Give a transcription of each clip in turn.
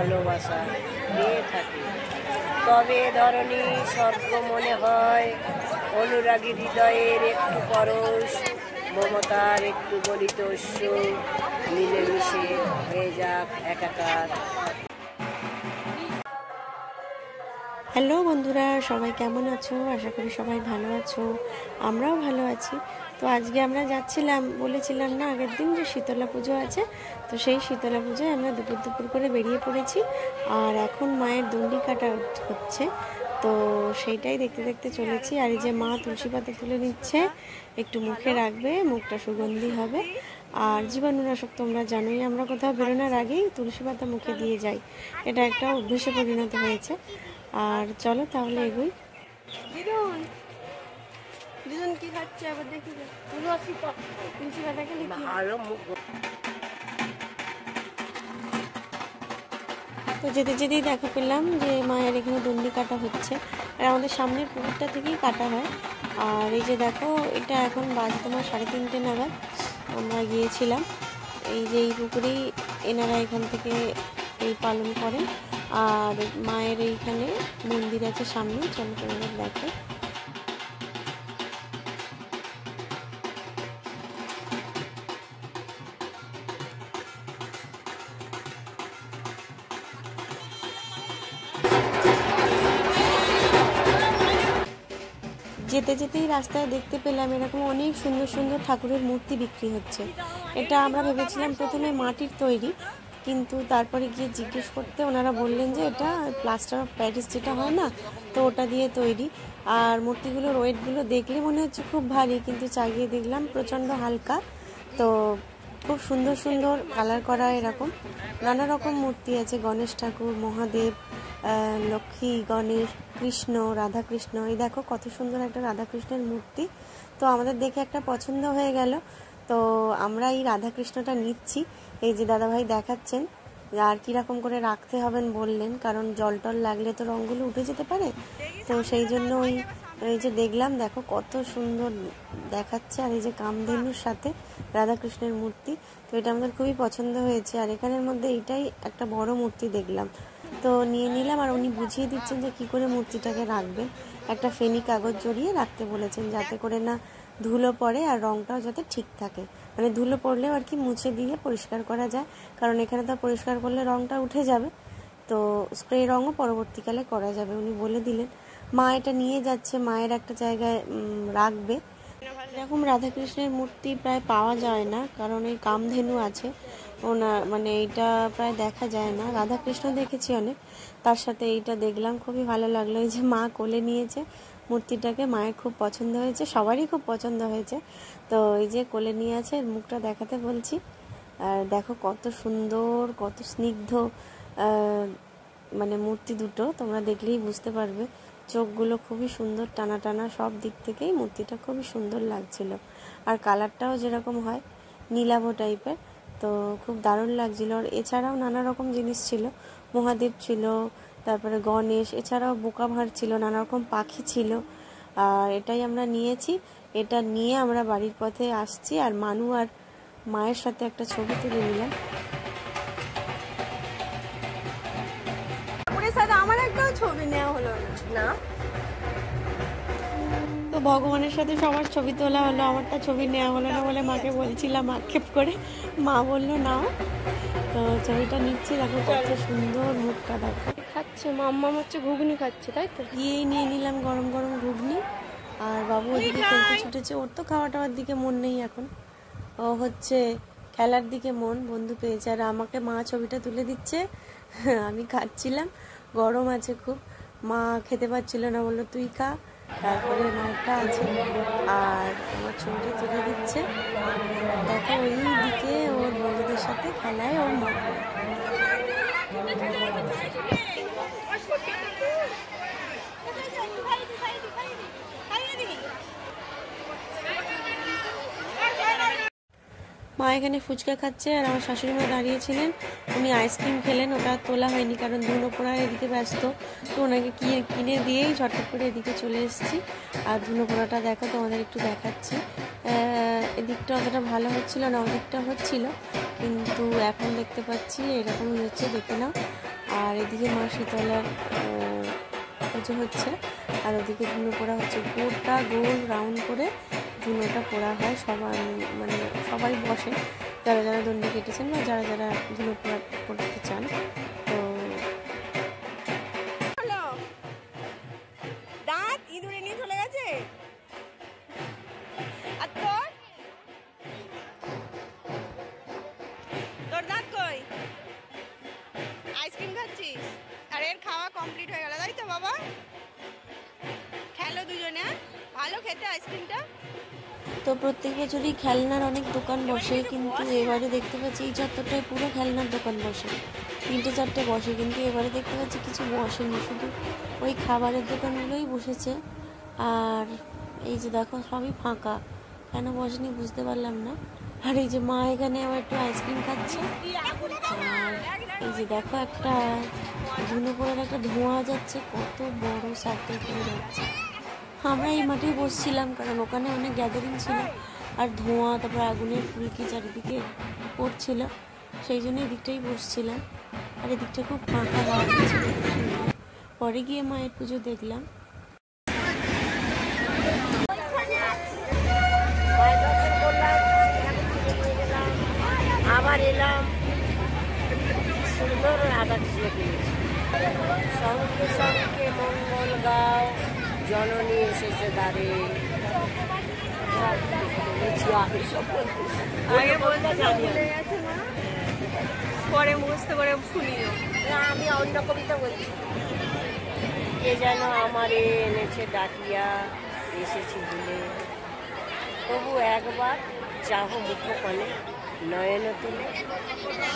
ভালোবাসা পেয়ে থাকি। তবে ধরনী স্বর্গ মনে হয়, অনুরাগী হৃদয়ের একটু পরশ, মমতার একটু গলিত অশ্রু মিলেমিশে হয়ে যাক একাকার। হ্যালো বন্ধুরা, সবাই কেমন আছো? আশা করি সবাই ভালো আছো, আমরাও ভালো আছি। তো আজকে আমরা যাচ্ছিলাম, বলেছিলাম না আগের দিন যে শীতলা পুজো আছে, তো সেই শীতলা পুজোয় আমরা দুপুর করে বেরিয়ে পড়েছি। আর এখন মায়ের দণ্ডি কাটা হচ্ছে, তো সেইটাই দেখতে দেখতে চলেছি। আর এই যে মা তুলসী পাতা তুলে নিচ্ছে, একটু মুখে রাখবে, মুখটা সুগন্ধি হবে। আর জীবাণুনাশক তোমরা জানোই, আমরা কোথাও বেরোনোর আগেই তুলসী পাতা মুখে দিয়ে যাই, এটা একটা অভ্যেসে পরিণত হয়েছে। আর চলো তাহলে এগোই। দিদুন কি খাচ্ছে আবার দেখি, তুলসী পাতাকে তো যেতে যেতেই দেখা পেলাম যে মায়ের এখানে দণ্ডি কাটা হচ্ছে, আর আমাদের সামনের পুকুরটা থেকেই কাটা হয়। আর এই যে দেখো, এটা এখন বাজে তোমার 3:30 নাগাদ আমরা গিয়েছিলাম। এই যে এই পুকুরেই এনারা এখান থেকে এই পালন করেন। আর মায়ের এইখানে মন্দির আছে সামনে, চলো তোমাদের দেখে। যেতে যেতেই রাস্তায় দেখতে পেলাম এরকম অনেক সুন্দর সুন্দর ঠাকুরের মূর্তি বিক্রি হচ্ছে। এটা আমরা ভেবেছিলাম প্রথমে মাটির তৈরি, কিন্তু তারপরে গিয়ে জিজ্ঞেস করতে ওনারা বললেন যে এটা প্লাস্টার অফ প্যারিস যেটা হয় না, তো ওটা দিয়ে তৈরি। আর মূর্তিগুলোর ওয়েটগুলো দেখলে মনে হচ্ছে খুব ভারী, কিন্তু চাগিয়ে দেখলাম প্রচণ্ড হালকা। তো খুব সুন্দর সুন্দর কালার করা এরকম নানা রকম মূর্তি আছে, গণেশ ঠাকুর, মহাদেব, লক্ষ্মী, গণেশ, কৃষ্ণ, রাধা কৃষ্ণ। এই দেখো কত সুন্দর একটা রাধা কৃষ্ণের মূর্তি। তো আমাদের দেখে একটা পছন্দ হয়ে গেল, তো আমরা এই রাধা কৃষ্ণটা নিচ্ছি। এই যে দাদাভাই দেখাচ্ছেন আর কীরকম করে রাখতে হবেন বললেন, কারণ জল টল লাগলে তো রঙগুলো উঠে যেতে পারে। তো সেই জন্য এই যে দেখলাম, দেখো কত সুন্দর দেখাচ্ছে। আর এই যে কামধেনুর সাথে রাধাকৃষ্ণের মূর্তি, তো এটা আমাদের খুবই পছন্দ হয়েছে। আর এখানের মধ্যে এইটাই একটা বড় মূর্তি দেখলাম, তো নিয়ে নিলাম। আর উনি বুঝিয়ে দিচ্ছেন যে কী করে মূর্তিটাকে রাখবেন। একটা ফেনি কাগজ জড়িয়ে রাখতে বলেছেন, যাতে করে না ধুলো পড়ে আর রঙটাও যাতে ঠিক থাকে। মানে ধুলো পড়লেও আর কি মুছে দিয়ে পরিষ্কার করা যায়, কারণ এখানে তো পরিষ্কার করলে রঙটা উঠে যাবে, তো স্প্রে রঙও পরবর্তীকালে করা যাবে, উনি বলে দিলেন। মা এটা নিয়ে যাচ্ছে, মায়ের একটা জায়গায় রাখবে। এরকম রাধাকৃষ্ণের মূর্তি প্রায় পাওয়া যায় না, কারণ এই কামধেনু আছে ওনার, মানে এইটা প্রায় দেখা যায় না। রাধাকৃষ্ণ দেখেছি অনেক, তার সাথে এইটা দেখলাম, খুবই ভালো লাগলো। এই যে মা কোলে নিয়েছে মূর্তিটাকে, মায়ের খুব পছন্দ হয়েছে, সবারই খুব পছন্দ হয়েছে। তো এই যে কোলে নিয়ে আছে, মুখটা দেখাতে বলছি। আর দেখো কত সুন্দর, কত স্নিগ্ধ মানে মূর্তি দুটো, তোমরা দেখলেই বুঝতে পারবে। চোখগুলো খুবই সুন্দর, টানা টানা, সব দিক থেকেই মূর্তিটা খুবই সুন্দর লাগছিল। আর কালারটাও যেরকম হয় নীলাভ টাইপের, তো খুব দারুণ লাগছিল। আর এছাড়াও নানা রকম জিনিস ছিল, মহাদেব ছিল, তারপরে গণেশ, এছাড়াও বোকা ভাঁড় ছিল, নানা রকম পাখি ছিল। আর এটাই আমরা নিয়েছি, এটা নিয়ে আমরা বাড়ির পথে আসছি। আর মানু আর মায়ের সাথে একটা ছবি তুলে নিলাম। আমার একটাও ছবি নেওয়া হলো না, তো ভগবানের সাথে সবার ছবি তোলা হলো, আমারটা ছবি নেওয়া হলো না বলে মাকে বলছিলাম আক্ষেপ করে, মা বললো নাও। তো ছবিটা নিচ্ছি, দেখো কত সুন্দর মুখটা, দেখো খাচ্ছে মাম্মা, হচ্ছে ঘুগনি খাচ্ছে, তাই তো গিয়েই নিয়ে নিলাম গরম গরম ঘুগনি। আর বাবু ওদিকে খেলতে ছুটেছে, ওর তো খাওয়া টাওয়ার দিকে মন নেই এখন, ও হচ্ছে খেলার দিকে মন, বন্ধু পেয়েছে। আর আমাকে মা ছবিটা তুলে দিচ্ছে, আমি খাচ্ছিলাম, গরম আছে খুব, মা খেতে পারছিল না, বললো তুই খা, তারপরে মায়েরটা আছে। আর আমার ছবিটা তুলে দিচ্ছে, দেখো ওই দিকে ওর বন্ধুদের সাথে খেলায় ওর মা। মা এখানে ফুচকা খাচ্ছে, আর আমার শাশুড়ি মা দাঁড়িয়েছিলেন, উনি আইসক্রিম খেলেন, ওটা তোলা হয়নি কারণ ধুনো পোড়ার এদিকে ব্যস্ত, তো ওনাকে কিনে দিয়েই ঝটপট করে এদিকে চলে এসেছি। আর ধুনো পোড়াটা দেখো তোমাদের একটু দেখাচ্ছি, এদিকটা অতটা ভালো হচ্ছিল না, ওদিকটা হচ্ছিল, কিন্তু এখন দেখতে পাচ্ছি এরকমই হচ্ছে, দেখে নাও। আর এদিকে মা শীতলার পুজো হচ্ছে, আর ওদিকে ধুনো পোড়া হচ্ছে। গোটা গোল রাউন্ড করে ধুনোটা পোড়া হয়। মানে সবাই বসে, যারা যারা দণ্ডি কেটেছেন বা যারা যারা ধুনো পোড়া করতে চান। তো দাঁত ইঁদুরে নিয়ে চলে গেছে। আর তোর দাঁত কই? আইসক্রিম খাচ্ছিস? আর এর খাওয়া কমপ্লিট হয়ে গেল, তাই তো বাবা? খেলো দুজনে, ভালো খেতে আইসক্রিমটা। তো প্রত্যেক বছরই খেলনার অনেক দোকান বসে, কিন্তু এবারে দেখতে পাচ্ছি এই চত্বরটায় পুরো খেলনার দোকান বসে, 3-4টে বসে, কিন্তু এবারে দেখতে পাচ্ছি কিছু বসেনি, শুধু ওই খাবারের দোকানগুলোই বসেছে। আর এই যে দেখো সবই ফাঁকা, কেন বসেনি বুঝতে পারলাম না। আর এই যে মা এখানে আবার একটু আইসক্রিম খাচ্ছে। আর এই যে দেখো একটা ধুনো পোড়ার একটা ধোঁয়া যাচ্ছে, কত বড় সার্কেল করে যাচ্ছে। আমরা এই মাঠেই বসছিলাম, কারণ ওখানে অনেক গ্যাদারিং ছিল, আর ধোঁয়া তারপর আগুনের ফুলকি চারিদিকে পড়ছিল, সেই জন্য এদিকটাই বসছিলাম। আর এদিকটা খুব ফাঁকা হওয়া ছিল। পরে গিয়ে মায়ের পুজো দেখলাম। আবার এলাম, সুন্দর রাধা কৃষ্ণ কিনেছি। সঙ্গে সঙ্গে মঙ্গল গাও, জননী এসেছে দ্বারে। আগে বলতে জানি পরে মুখস্থ করে শুনিও। আমি অন্য কবিতা বলছি। কে যেন আমারে এনেছে ডাকিয়া, এসেছি ভুলে, তবু একবার চাহ মুখপানে নয়ন তুলে,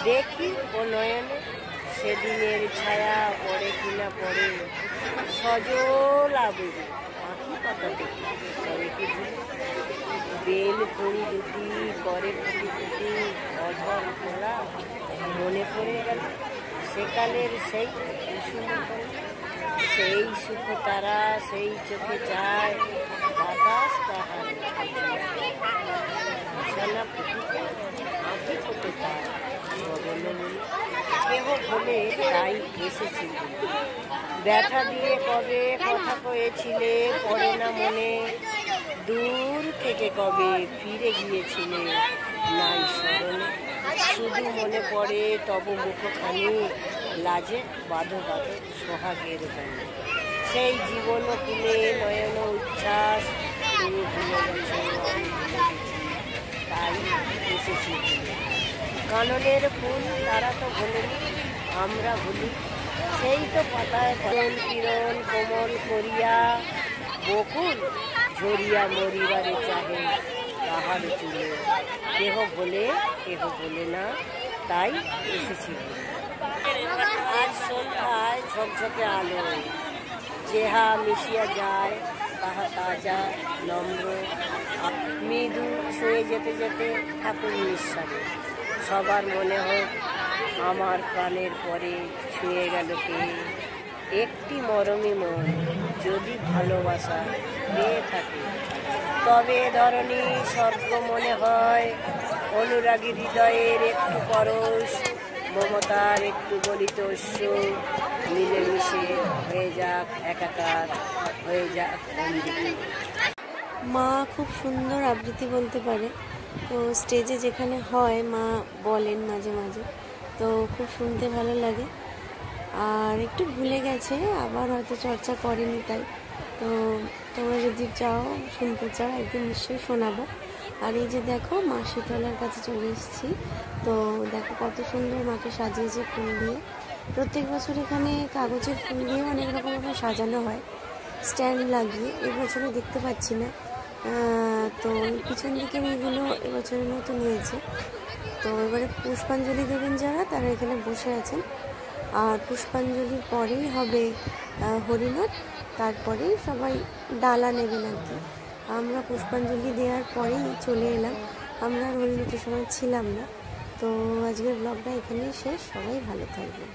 দেখি ও নয়নে সেদিনের ছায়া পড়ে কিনা পড়ে, সজল আবেগে আঁখি পাতা দেখি করে কি বেল ফুল দুটি করে ফুটি ফুটি অধর খোলা, মনে পড়ে গেল সেকালের সেই কুসুমতল, সেই সুখ তারা সেই চোখে চায় বাতাস তাহার বিছানা ফুটিতে আঁখি ফুটে তার কেহ বলে তাই এসেছিল। ব্যথা দিয়ে কবে কথা কয়েছিলে পড়ে না মনে, দূর থেকে কবে ফিরে গিয়েছিলে নাই স্মরণে, শুধু মনে পড়ে তব মুখখানি লাজে বাঁধো বাঁধো সোহাগের গানে, সেই জীবন কুলে নয়ন উচ্ছ্বাস, তুমি ভুলে গেছো আমি ভুলে গেছি তাই এসেছি। কাননের ফুল তারা তো ভোলেনি, আমরা ভুলি, সেই তো পাতায় কিরণ কিরণ কোমল করিয়া, বকুল ঝরিয়া মরিবারে চাহে তাহার চুলে, কেহ বলে কেহ বলে না তাই এসেছি। আজ সন্ধ্যায় ঝকঝকে আলো, যেহা মিশিয়া যায় তাহা তাজা নম্র মৃদু, ছুঁয়ে যেতে যেতে ঠাকুর নিঃশ্বাসে সবার মনে হোক আমার প্রাণের পরে ছুঁয়ে গেল কে, একটি মরমী মন যদি ভালোবাসা পেয়ে থাকে, তবে ধরনী স্বর্গ মনে হয়, অনুরাগী হৃদয়ের একটু পরশ, মমতার একটু গলিত অশ্ব, মিলেমিশে হয়ে যাক একাকার, হয়ে যাক অন্ধকার। মা খুব সুন্দর আবৃত্তি বলতে পারে, তো স্টেজে যেখানে হয় মা বলেন মাঝে মাঝে, তো খুব শুনতে ভালো লাগে। আর একটু ভুলে গেছে, আবার হয়তো চর্চা করেনি, তাই তো তোমরা যদি চাও শুনতে চাও একদিন নিশ্চয়ই শোনাবো। আর এই যে দেখো মা শীতলার কাছে চলে এসেছি, তো দেখো কত সুন্দর মাকে সাজিয়েছে ফুল দিয়ে। প্রত্যেক বছর এখানে কাগজের ফুল দিয়ে অনেক রকমভাবে সাজানো হয় স্ট্যান্ড লাগিয়ে, এবছরে দেখতে পাচ্ছি না। তো পিছন দিকের এইগুলো এবছরের মতো নিয়েছে। তো এবারে পুষ্পাঞ্জলি দেবেন যারা, তারা এখানে বসে আছেন। আর পুষ্পাঞ্জলির পরেই হবে হরিনাথ, তারপরেই সবাই ডালা নেবেন আর কি। আমরা পুষ্পাঞ্জলি দেওয়ার পরেই চলে এলাম, আমরা আর হরিনাথের সময় ছিলাম না। তো আজকের ব্লগটা এখানেই শেষ, সবাই ভালো থাকবেন।